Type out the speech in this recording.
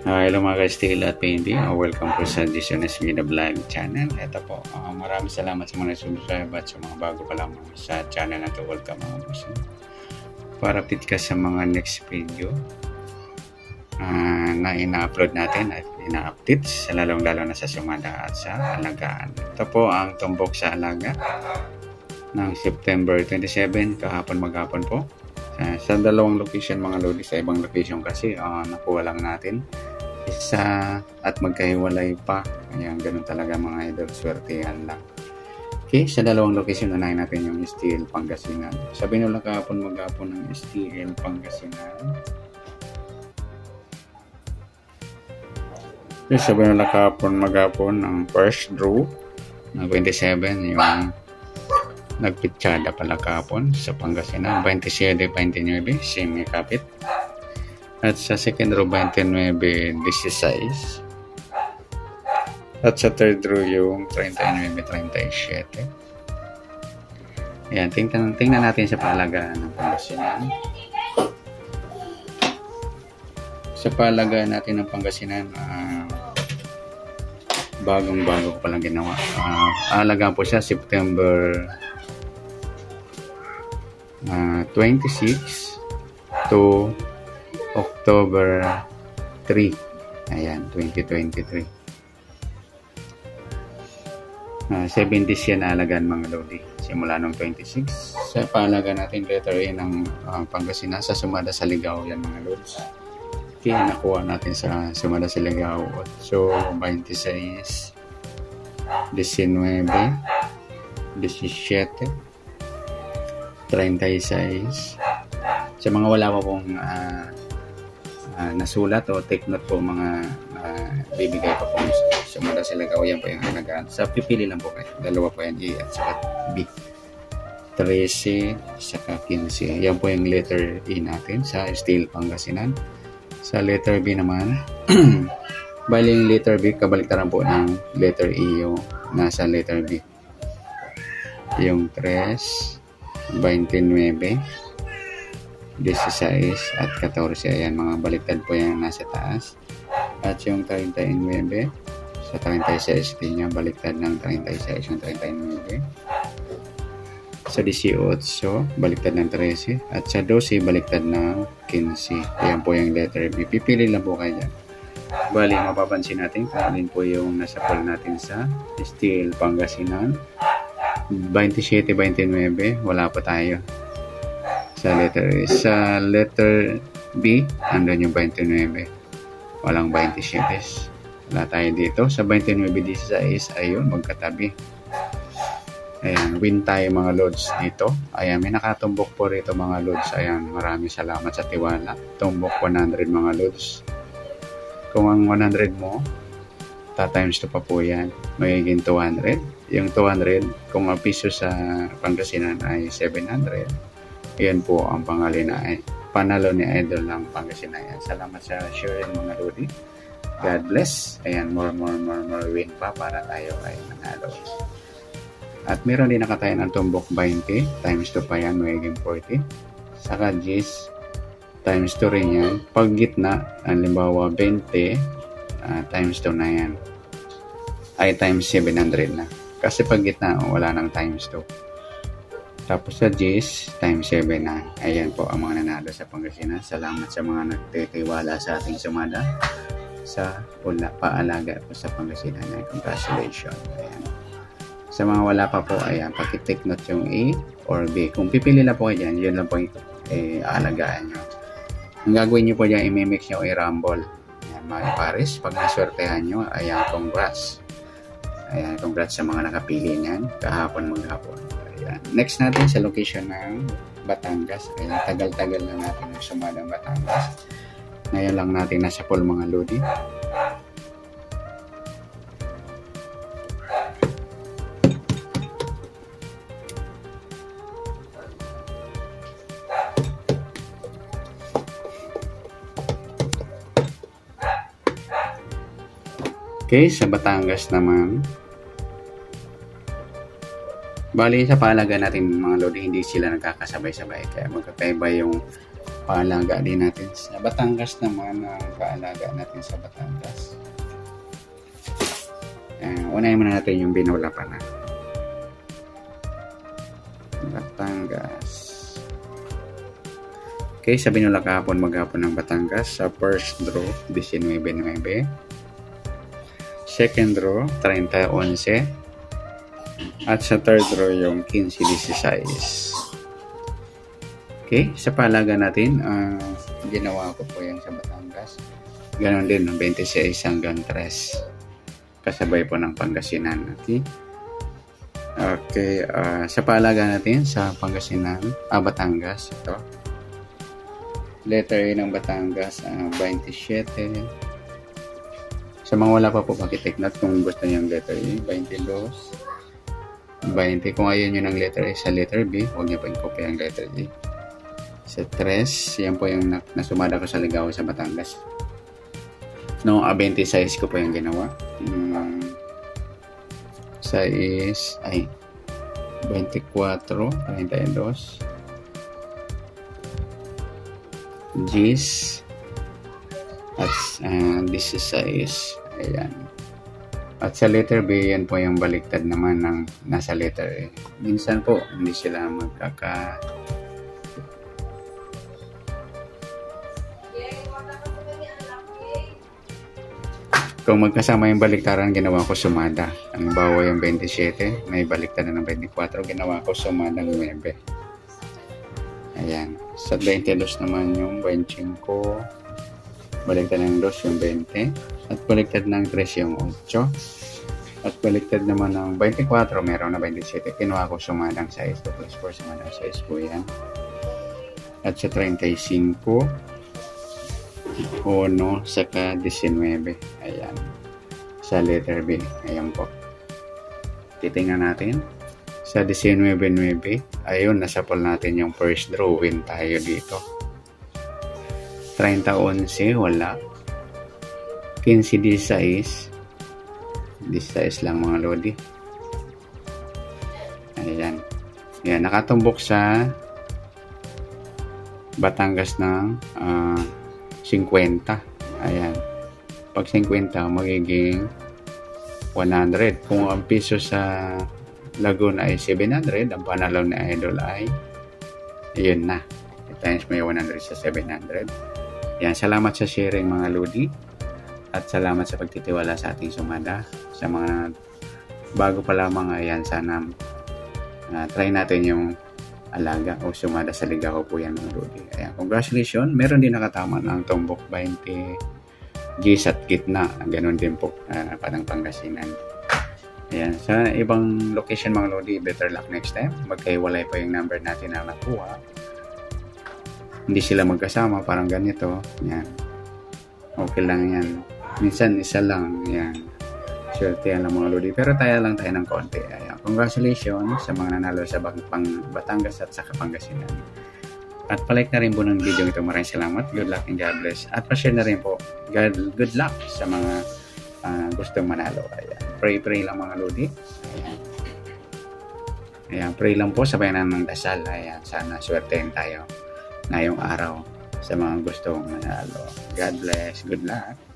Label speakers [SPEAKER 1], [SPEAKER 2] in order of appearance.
[SPEAKER 1] Hello mga ka-Steel at PNB. Welcome po sa Disones Vida Vlog channel. Ito po, maraming salamat sa mga subscribe at sa mga bago pa lamang sa channel na to. Welcome mga boss. Para update ka sa mga next video na ina-upload natin at ina-update sa lalong-lalo na sa sumada at sa alagaan. Ito po ang tumbok sa alaga ng September 27, kahapon maghapon po. Sa dalawang location mga lodi, sa ibang location kasi nakuha lang natin isa at magkahiwalay pa. Ayan, ganun talaga mga idol, swertihan lang. Okay, sa dalawang location unahin natin yung Steel Pangasinan. Sabi nila kahapon maghapon ng Steel Pangasinan. Okay, sabi nila kahapon maghapon ng first draw ng 27, yung nagpitsada pala kahapon sa Pangasinan, 27-29, semi kapit. At sa second row, 29-16. At sa third row, yung 39-37. Ayan, tingnan natin sa palagaan ng Pangasinan. Sa palagaan natin ng Pangasinan, bagong-bago ko palang ginawa. Alagaan po siya September 26 to October 3. Ayan, 2023. 70s yan alagaan mga lodi. Simula nung 26. Sa paalaga natin letter A ng Pangasinan sa Sumada sa Ligao yan mga lods. Kaya nakuha natin sa Sumada sa Ligao 8, 26, 19, 17, 36. Sa mga wala pa pong nasulat o take note po mga bibigay pa po Sumada sa Ligao, yan po yung alagaan. Sa pipili lang po kayo. Dalawa po yan, A at saka B. 13 saka 15. Yan po yung letter E natin sa Steel Pangasinan. Sa letter B naman, bali yung letter B, kabaliktaran po ng letter E yung nasa letter B. Yung 3, 29, 16 at 14. Ayan, mga baliktad po yan nasa taas. At yung 39, sa 36 din niya, baliktad ng 36 yung 39. Sa 18, baliktad ng 13. At sa 12, baliktad ng 15. Ayan po yung letter B. Pipili lang po kayo dyan. Bali, mapapansin natin kung alin po yung nasa poll natin sa Steel Pangasinan. 27-29, wala pa tayo. Sa letter A. Sa letter B, andun yung 29. Walang 27. Wala tayo dito. Sa 29-16, ayun, magkatabi. Ayan, win tayo mga lods dito. Ayan, may nakatumbok po rito mga lods. Ayan, maraming salamat sa tiwala. Tumbok 100 mga lods. Kung ang 100 mo, times 2 pa po yan. Magiging 200. Yung 200, kung ang piso sa Pangasinan ay 700, yan po ang panalo ni Idol ng Pangasinan. Ayan, salamat sa sharing mga lodi. God bless. Ayan, more win pa para tayo ay manalo. At meron din nakatayo ng tumbok 20, times 2 pa yan, magiging 40. Saka G's, times 2 rin yan. Pag gitna, halimbawa 20, times 2 na yan. Ay times 700 na. Kasi pag gitna, wala nang times 2. Tapos sa G's, times 7 na. Ayan po ang mga nanalo sa Pangasinan. Salamat sa mga nagtitiwala sa ating sumada sa paalaga po sa Pangasinan. Congratulations. Ayan. Sa mga wala pa po, ayan, paki-take note yung A or B. Kung pipili na po kayo dyan, yun lang po yung aalagaan nyo. Ang gagawin nyo po dyan, i-mix nyo, i-rumble. Ayan, mga pares, pag naswertehan nyo, ayan, congrats. Ayan, congrats sa mga nakapili niyan, kahapon maghapon. Ayan. Next natin sa location ng Batangas. Ayan, tagal-tagal na natin yung sumadang Batangas. Ngayon lang natin nasa pool mga lodi. Okay, sa Batangas naman, bali sa paalaga natin mga lodi, hindi sila nagkakasabay-sabay. Kaya magkakaiba yung paalaga din natin sa Batangas naman, ang paalaga natin sa Batangas. Unahin muna natin yung Binula pa na Batangas. Okay, sa Binula kahapon, maghapon ng Batangas. Sa first draw, 19-9. Second draw, 30-11. At sa third draw, yung 15-16. Okay, sa paalaga natin, ginawa ko po yan sa Batangas. Ganon din, 26 hanggang 3. Kasabay po ng Pangasinan. Okay, sa paalaga natin sa Pangasinan, Batangas, ito. Letter A ng Batangas, 27. Sa mga wala pa po, pakitake note kung gusto niyo ng letter A, 22. 20. Kung ayaw nyo ng letter A sa letter B, huwag nyo pa i-copy ang letter A. Sa 3, yan po yung nasumada ko sa Ligaw sa Batangas. No, 26 ko po yung ginawa. 24, 32. G's. At 16. Ayan. At sa letter B, yan po yung baliktad naman ng nasa letter A. Minsan po, hindi sila Kung magkasama yung baliktaran, ginawa ko sumada. Ang bawa yung 27, may baliktad na ng 24, ginawa ko sumada ng 9. Ayan. Sa 22 naman yung 25, baliktad ng 2 yung 20, at baliktad ng 3 yung 8, at baliktad naman ng 24, meron na 27, kinuha ko sumadang 6, 2 plus 4, sumadang 6 po yan. At sa 35, 1, saka 19. Ayan. Sa letter B. Ayan po. Titingnan natin. Sa 19-9. Ayun, nasapol natin yung first draw. Win tayo dito. 30-11. Wala. 15-16. 16 lang mga lodi. Ayan. Ayan. Nakatumbok sa Batangas ng 50. Ayan. Pag 50, magiging 100. Kung ang piso sa Laguna ay 700, ang panalaw ni Idol ay yun na. I-times mo yung 100 sa 700. Yan. Salamat sa sharing mga lodi. At salamat sa pagtitiwala sa ating sumada. Sa mga bago pa lamang, ayan, sana try natin yung alaga o sumada sa ligaw po yan mga lodi. Ayan. Congratulations. Meron din nakatama ng tumbok 20 G's at gitna. Ganon din po parang Pangasinan. Ayan. Sa ibang location mga lodi, better luck next time. Magkaiwalay pa yung number natin na nakuha. Hindi sila magkasama. Parang ganito. Ayan. Okay lang yan. Minsan isa lang. Ayan. Swerte yan lang mga lodi. Pero tayo lang tayo ng konti. Ayan. Congratulations sa mga nanalo sa Batangas at sa Pangasinan. At palike na rin po ng video ito. Maraming salamat. Good luck and God bless. At pa-share na rin po. Good luck sa mga gustong manalo. Ayan. Pray lang mga lodi. Ayan. Ayan. Pray lang po. Sabayan ng dasal. Ayan. Sana swertein tayo ngayong araw sa mga gustong manalo. God bless. Good luck.